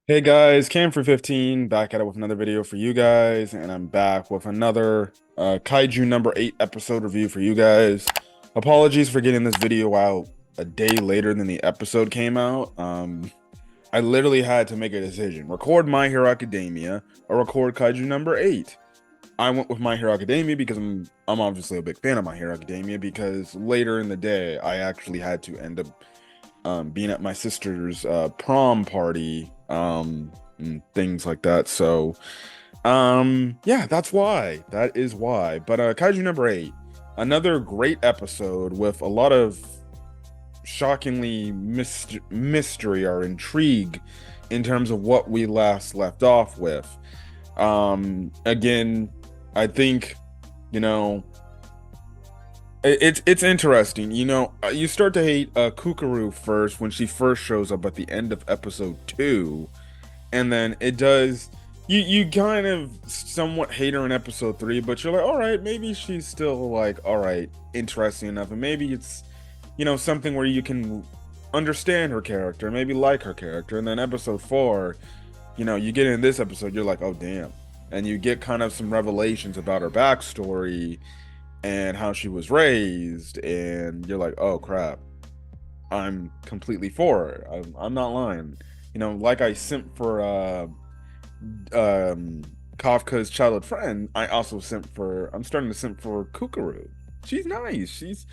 Hey guys, Cam for 15 back at it with another video for you guys, and I'm back with another Kaiju number 8 episode review for you guys. Apologies for getting this video out a day later than the episode came out. I literally had to make a decision: record My Hero Academia or record Kaiju number 8. I went with My Hero Academia because I'm obviously a big fan of My Hero Academia, because later in the day I actually had to end up being at my sister's prom party, and things like that. So, yeah, that's why. That is why. But Kaiju number 8, another great episode with a lot of shockingly mystery or intrigue in terms of what we last left off with. Again, I think, you know, it's interesting. You start to hate Kukuru first when she first shows up at the end of episode 2, and then it does. You kind of somewhat hate her in episode 3, but you're like, all right, maybe she's still like, all right, interesting enough, and maybe it's something where you can understand her character, maybe like her character, and then episode 4, you get in this episode, you're like, oh damn, and you get kind of some revelations about her backstory and how she was raised, and you're like, oh crap, I'm completely for her. I'm not lying. Like I simp for Kafka's childhood friend, I'm starting to simp for Kukuru. She's nice.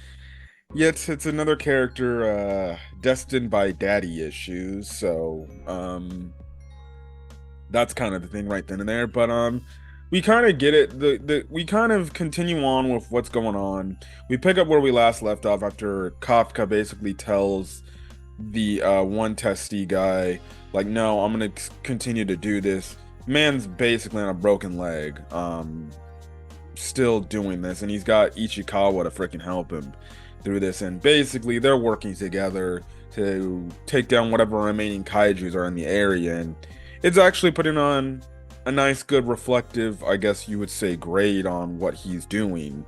Yet it's another character destined by daddy issues, so that's kind of the thing right then and there. But we kind of get it. We kind of continue on with what's going on. We pick up where we last left off after Kafka basically tells the one testy guy, like, no, I'm gonna continue to do this. Man's basically on a broken leg, still doing this, and he's got Ichikawa to freaking help him through this, and basically they're working together to take down whatever remaining kaijus are in the area, and it's actually putting on a nice, good, reflective, I guess you would say, grade on what he's doing.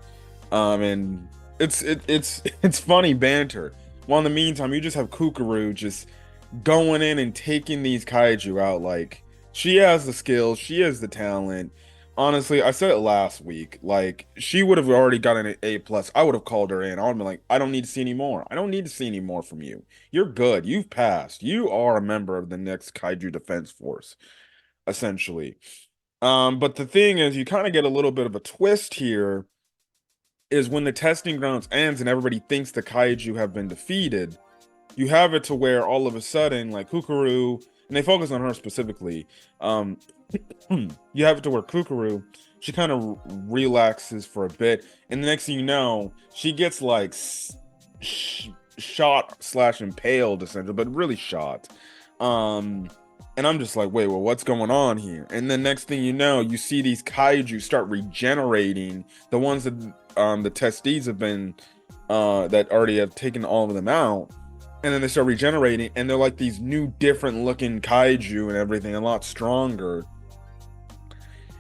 And it's funny banter. While in the meantime, you just have Kukuru just going in and taking these kaiju out. Like, she has the skills, she has the talent. Honestly, I said it last week. Like, she would have already gotten an A plus. I would have called her in. I would have been like, I don't need to see any more. I don't need to see any more from you. You're good. You've passed. You are a member of the next Kaiju Defense Force, essentially. But the thing is, you kind of get a little bit of a twist here, is when the testing grounds ends and everybody thinks the kaiju have been defeated, you have it to where all of a sudden, like Kukuru, and they focus on her specifically, um, you have it to where Kukuru, she kind of relaxes for a bit, and the next thing you know, she gets like shot slash impaled, essentially, but really shot. Um, and I'm just like, wait, well, what's going on here? And then next thing you know, you see these kaiju start regenerating. The ones that the testes have been that already have taken all of them out. And then they start regenerating, and they're like these new, different looking kaiju and everything, a lot stronger.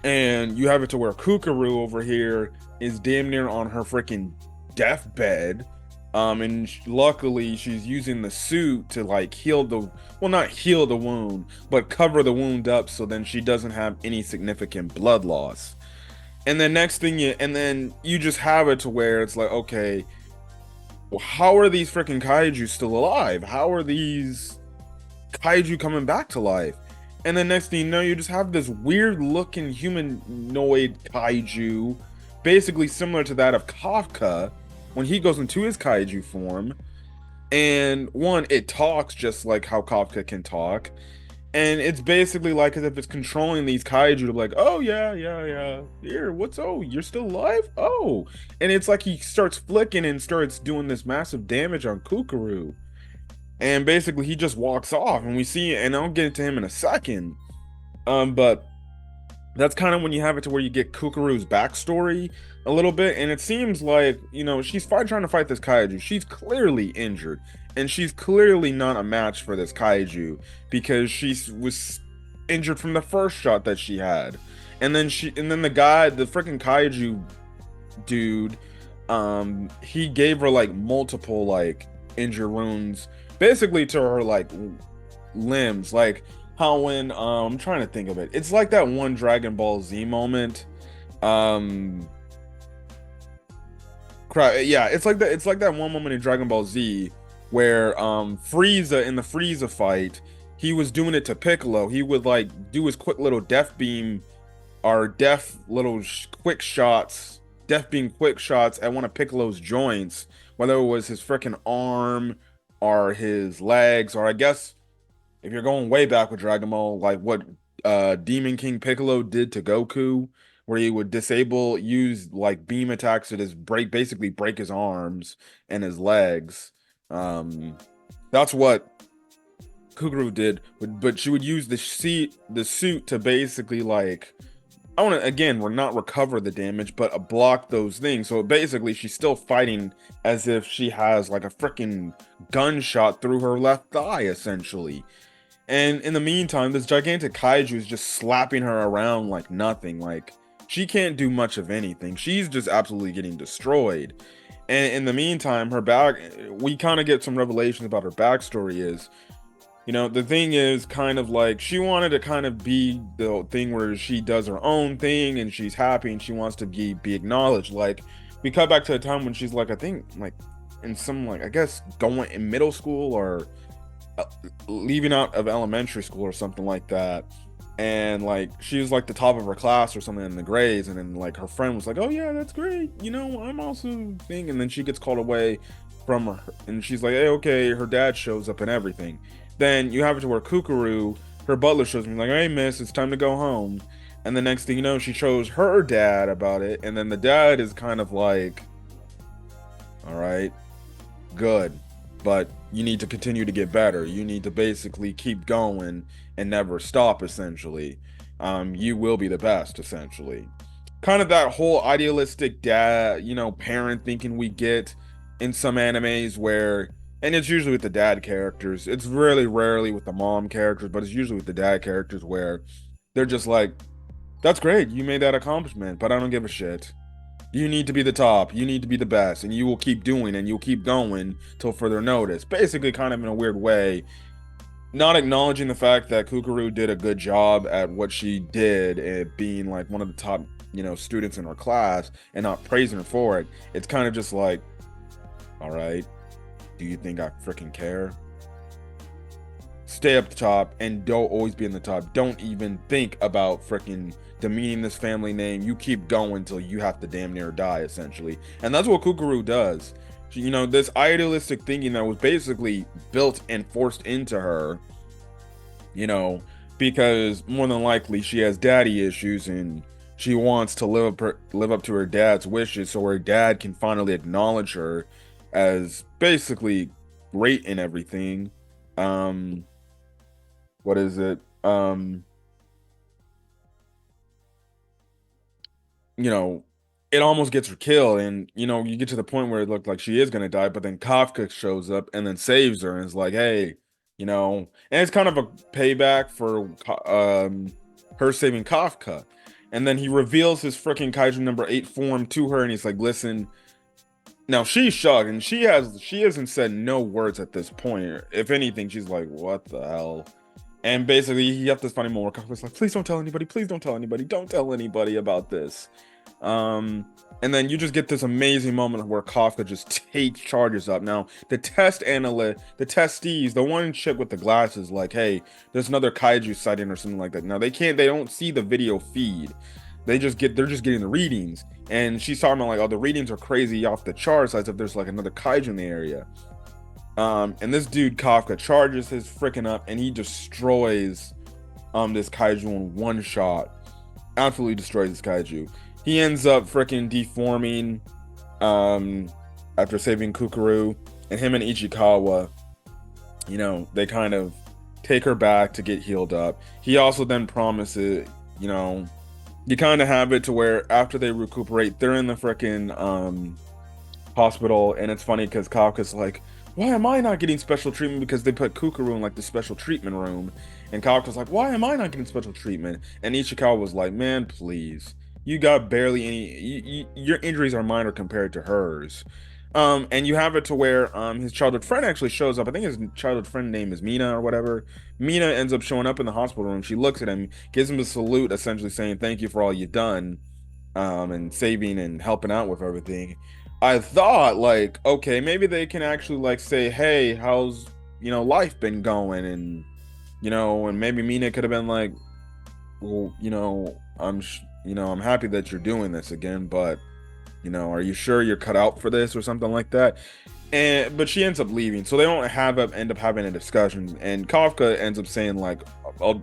And you have it to where Kukuru over here is damn near on her freaking deathbed. And luckily she's using the suit to like heal not heal the wound, but cover the wound up so then she doesn't have any significant blood loss. And then and then you just have it to where it's like, okay, well, how are these freaking kaiju still alive? How are these kaiju coming back to life? And then next thing you know, you just have this weird looking humanoid kaiju, basically similar to that of Kafka when he goes into his kaiju form. And one, it talks just like how Kafka can talk. And it's basically like as if it's controlling these kaiju to be like, oh yeah, yeah, yeah. Here, you're still alive? Oh. And it's like he starts flicking and starts doing this massive damage on Kukuru. And basically he just walks off, and we see, and I'll get into him in a second. But that's kind of when you have it to where you get Kukuru's backstory a little bit, and it seems like, she's trying to fight this kaiju. She's clearly injured, and she's clearly not a match for this kaiju because she was injured from the first shot that she had. And then the guy, the freaking kaiju dude, he gave her like multiple like injury wounds basically to her like limbs. Like, how when I'm trying to think of it. It's like that one Dragon Ball Z moment. Um yeah, it's like that one moment in Dragon Ball Z where Frieza in the Frieza fight, he was doing it to Piccolo. He would like do his quick little death beam or death little quick shots, death beam quick shots at one of Piccolo's joints, whether it was his freaking arm or his legs, or I guess if you're going way back with Dragon Ball, like what Demon King Piccolo did to Goku, where he would use like beam attacks to just basically break his arms and his legs. Um, that's what Kukuru did, but she would use the suit to basically like I want to again, we're not recover the damage, but block those things. So basically, she's still fighting as if she has like a freaking gunshot through her left thigh, essentially. And in the meantime, this gigantic kaiju is just slapping her around like nothing. Like she can't do much of anything. She's just absolutely getting destroyed. And in the meantime, we kind of get some revelations about her backstory is, the thing is kind of like she wanted to kind of be the thing where she does her own thing and she's happy and she wants to be acknowledged. Like we cut back to a time when she's like, I think like in some like I guess going in middle school or uh, leaving out of elementary school or something like that, and like she was like the top of her class or something in the grades, and then like her friend was like, oh yeah, that's great, I'm also thing, and then she gets called away from her and she's like, hey, okay, her dad shows up and everything. Then you have it to where Kukuru, her butler, shows me like, hey miss, it's time to go home. And the next thing you know, she shows her dad about it, and then the dad is kind of like, all right, good, but you need to continue to get better. You need to basically keep going and never stop, essentially. You will be the best, essentially. Kind of that whole idealistic dad, parent thinking we get in some animes where, and it's usually with the dad characters. It's really rarely with the mom characters, but it's usually with the dad characters where they're just like, that's great, you made that accomplishment, but I don't give a shit. You need to be the top. You need to be the best, and you will keep doing and you'll keep going till further notice. Basically, kind of in a weird way, not acknowledging the fact that Kukuru did a good job at what she did at being like one of the top, students in her class, and not praising her for it. It's kind of just like, all right, do you think I freaking care? Stay up the top and don't always be in the top. Don't even think about freaking demeaning this family name. You keep going till you have to damn near die, essentially. And that's what Kukuru does. This idealistic thinking that was basically built and forced into her, because more than likely she has daddy issues and she wants to live up to her dad's wishes so her dad can finally acknowledge her as basically great in everything. What is it? You know, it almost gets her killed, and you get to the point where it looked like she is gonna die, but then Kafka shows up and then saves her and is like, hey, and it's kind of a payback for her saving Kafka. And then he reveals his freaking Kaiju number 8 form to her, and he's like, listen, now she's shocked, and she hasn't said no words at this point. If anything, she's like, what the hell? And basically, you have to find him more. Kafka's like, please don't tell anybody. Please don't tell anybody. Don't tell anybody about this. And then you just get this amazing moment where Kafka just takes charges up. Now, the testees, the one chick with the glasses, like, hey, there's another kaiju sighting or something like that. Now they don't see the video feed. They're just getting the readings. And she's talking about like, oh, the readings are crazy off the charts, as if there's like another kaiju in the area. And this dude Kafka charges his freaking up and he destroys this kaiju in one shot. Absolutely destroys this kaiju. He ends up freaking deforming after saving Kukuru, and him and Ichikawa, they kind of take her back to get healed up. He also then promises, you kind of have it to where after they recuperate, they're in the freaking hospital, and it's funny because Kafka's like, why am I not getting special treatment? Because they put Kukuru in like the special treatment room, and Kafka's like, why am I not getting special treatment? And Ichikawa was like, man, please. You got barely any. Your injuries are minor compared to hers. And you have it to where his childhood friend actually shows up. I think his childhood friend name is Mina or whatever. Mina ends up showing up in the hospital room. She looks at him, gives him a salute, essentially saying thank you for all you've done, and saving and helping out with everything. I thought like, okay, maybe they can actually like say, hey, how's life been going, and and maybe Mina could have been like, well, I'm happy that you're doing this again, but are you sure you're cut out for this or something like that? But she ends up leaving, so they don't end up having a discussion. And Kafka ends up saying like, I'll,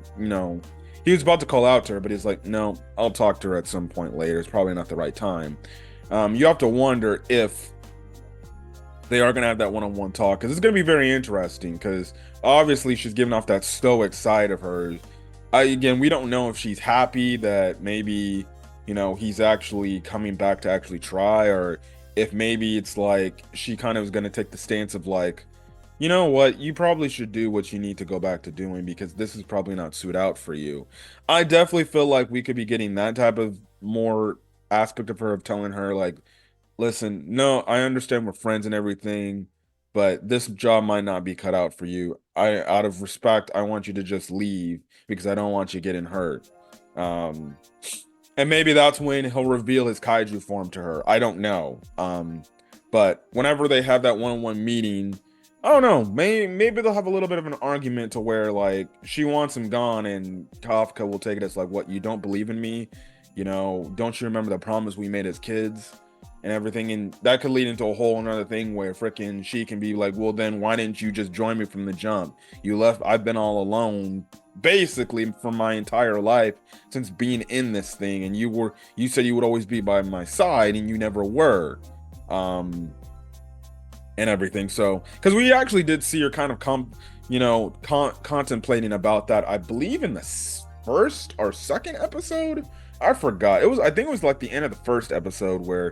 he was about to call out to her, but he's like, no, I'll talk to her at some point later. It's probably not the right time. You have to wonder if they are going to have that one-on-one talk, because it's going to be very interesting, because obviously she's giving off that stoic side of hers. Again, we don't know if she's happy that maybe he's actually coming back to actually try, or if maybe it's like she kind of is going to take the stance of like, you know what, you probably should do what you need to go back to doing, because this is probably not suit out for you. I definitely feel like we could be getting that type of more aspect of her, of telling her like, listen, no, I understand we're friends and everything, but this job might not be cut out for you. Out of respect, I want you to just leave, because I don't want you getting hurt. Um, and maybe that's when he'll reveal his kaiju form to her. I don't know. But whenever they have that one-on-one meeting, I don't know. Maybe they'll have a little bit of an argument to where like she wants him gone, and Kafka will take it as like, what, you don't believe in me? Don't you remember the promise we made as kids and everything? And that could lead into a whole another thing where frickin' she can be like, well, then why didn't you just join me from the jump? You left. I've been all alone basically for my entire life since being in this thing, and you said you would always be by my side, and you never were. And everything. So, because we actually did see her kind of contemplating about that, I believe in the first or second episode. I forgot. I think it was like the end of the first episode, where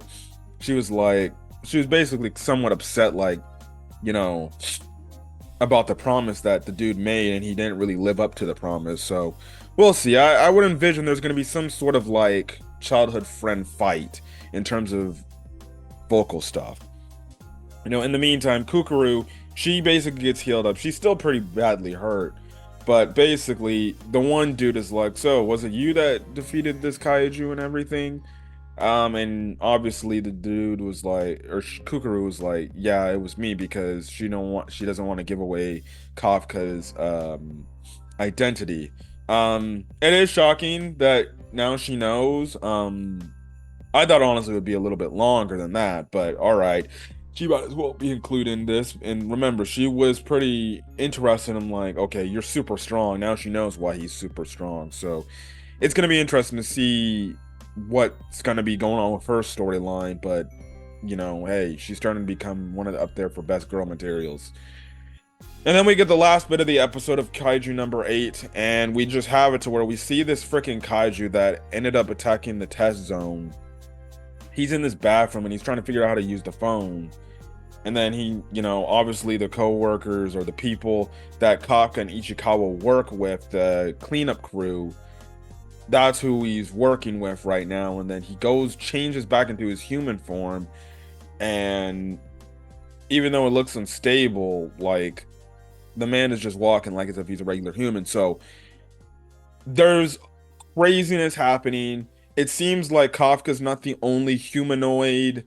she was basically somewhat upset, like, about the promise that the dude made, and he didn't really live up to the promise. So we'll see. I would envision there's going to be some sort of like childhood friend fight in terms of vocal stuff. In the meantime, Kukuru, she basically gets healed up. She's still pretty badly hurt, but basically the one dude is like, so was it you that defeated this kaiju and everything? And obviously the dude was like, or Kukuru was like, yeah, it was me, because she doesn't want to give away Kafka's identity. It is shocking that now she knows. I thought honestly it would be a little bit longer than that, but all right. She might as well be included in this. And remember, she was pretty interested in like, okay, you're super strong. Now she knows why he's super strong. So it's going to be interesting to see what's going to be going on with her storyline. But, hey, she's starting to become one of the up there for best girl materials. And then we get the last bit of the episode of Kaiju number 8. And we just have it to where we see this freaking Kaiju that ended up attacking the test zone. He's in this bathroom and he's trying to figure out how to use the phone. And then he, obviously the co-workers or the people that Kafka and Ichikawa work with, the cleanup crew, that's who he's working with right now. And then he changes back into his human form. And even though it looks unstable, like, the man is just walking like as if he's a regular human. So there's craziness happening. It seems like Kafka's not the only humanoid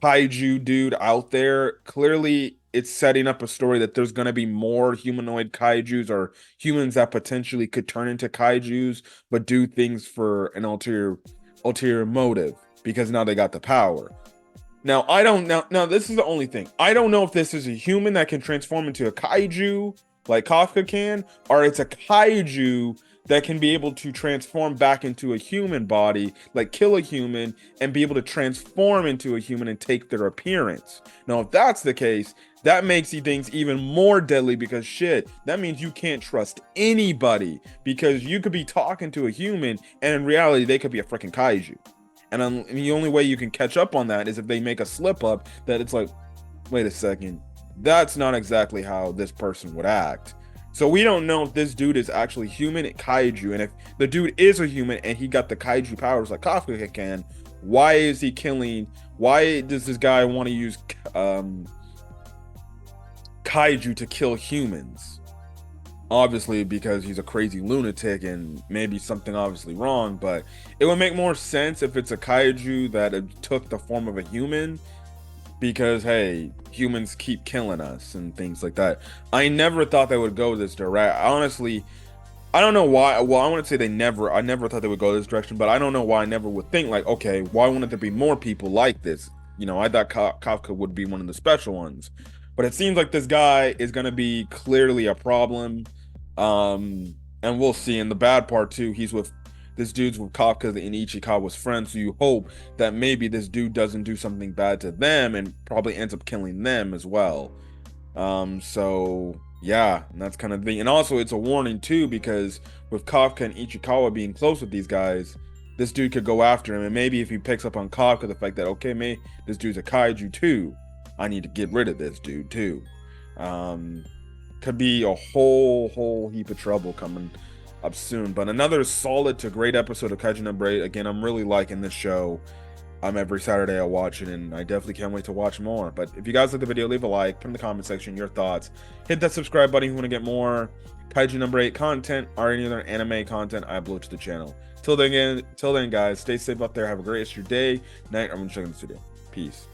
kaiju dude out there. Clearly, it's setting up a story that there's going to be more humanoid kaijus, or humans that potentially could turn into kaijus, but do things for an ulterior motive, because now they got the power. Now, I don't know. Now, this is the only thing. I don't know if this is a human that can transform into a kaiju like Kafka can, or it's a kaiju that can be able to transform back into a human body, like kill a human and be able to transform into a human and take their appearance. Now, if that's the case, that makes things even more deadly, because shit, that means you can't trust anybody, because you could be talking to a human and in reality, they could be a freaking kaiju. And the only way you can catch up on that is if they make a slip up that it's like, wait a second, that's not exactly how this person would act. So we don't know if this dude is actually human at kaiju, and if the dude is a human and he got the kaiju powers like Kafka can, why is he killing Why does this guy want to use Kaiju to kill humans? Obviously because he's a crazy lunatic and maybe something obviously wrong, but it would make more sense if it's a Kaiju that took the form of a human, because hey, humans keep killing us and things like that. I never thought they would go this direct. Honestly, I don't know why. Well, I want to say I never thought they would go this direction, but I don't know why I never would think like, okay, why wouldn't there be more people like this? I thought Kafka would be one of the special ones, but it seems like this guy is going to be clearly a problem. And we'll see. And the bad part too, this dude's with Kafka and Ichikawa's friends, so you hope that maybe this dude doesn't do something bad to them and probably ends up killing them as well. So yeah, and that's kind of the thing. And also it's a warning too, because with Kafka and Ichikawa being close with these guys, this dude could go after him. And maybe if he picks up on Kafka, the fact that, okay, this dude's a kaiju too, I need to get rid of this dude too. Could be a whole heap of trouble coming up soon. But another solid to great episode of Kaiju number 8. Again, I'm really liking this show. Every Saturday I watch it, and I definitely can't wait to watch more. But if you guys like the video, leave a like, put in the comment section your thoughts, hit that subscribe button if you want to get more Kaiju number 8 content or any other anime content I upload to the channel. Till then guys, stay safe out there, have a great rest of your day, night, or when you're checking this video. Peace.